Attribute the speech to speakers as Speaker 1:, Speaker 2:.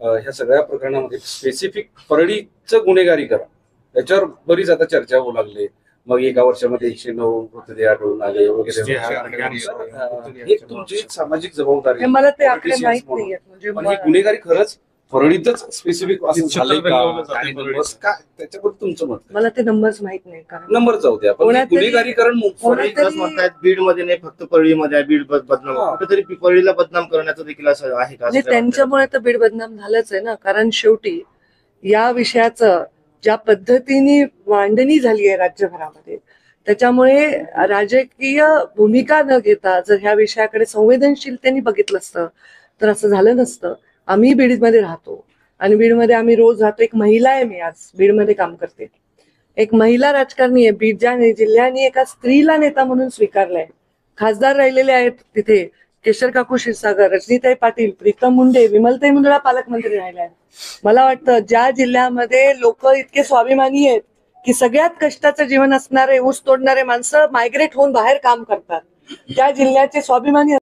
Speaker 1: ह्या सगळ्या प्रकरणामध्ये स्पेसिफिक परळीचं गुन्हेगारी करा याच्यावर बरीच आता चर्चा होऊ लागली. मग एका वर्षामध्ये 109 मृतदेह आढळून आले वगैरे. ही तुमची सामाजिक जबाबदारी.
Speaker 2: मला ते आकडे माहित नाहीये.
Speaker 1: म्हणजे ही गुन्हेगारी खरंच परळीतच स्पेसिफिक असं झालंय का? त्याच्याबद्दल तुमचं मत?
Speaker 2: मला ते नंबर्स माहित नाही. कारण
Speaker 1: नंबर जाऊ द्या, पण गुन्हेगारीकरण
Speaker 3: म्हणतायत बीड मध्ये नाही फक्त परळीमध्ये आहे. बीड बदनाम कुठेतरी परळीला बदनाम करण्याचं देखील असं आहे का?
Speaker 2: त्यांच्यामुळे तर बीड बदनाम झालंच आहे ना. कारण शेवटी या विषयाचं ज्या पद्धतीने मांडणी झाली आहे राज्यभरामध्ये, त्याच्यामुळे राजकीय भूमिका न घेता जर ह्या विषयाकडे संवेदनशीलतेने बघितलं असतं तर असं झालं नसतं. आम्ही बीडमध्ये राहतो आणि बीडमध्ये आम्ही रोज राहतो. एक महिला आहे, मी आज बीडमध्ये काम करते, एक महिला राजकारणी आहे. बीड ज्या जिल्ह्याने एका स्त्रीला नेता म्हणून स्वीकारलाय. खासदार राहिलेले आहेत तिथे केशर काकू क्षीरसागर, रजनीताई पाटील, प्रीतम मुंडे, विमलताई मुंदडा पालकमंत्री राहिल्या आहेत. मला वाटतं ज्या जिल्ह्यामध्ये लोक इतके स्वाभिमानी आहेत की सगळ्यात कष्टाचं जीवन असणारे ऊस तोडणारे माणसं मायग्रेट होऊन बाहेर काम करतात, त्या जिल्ह्याचे स्वाभिमानी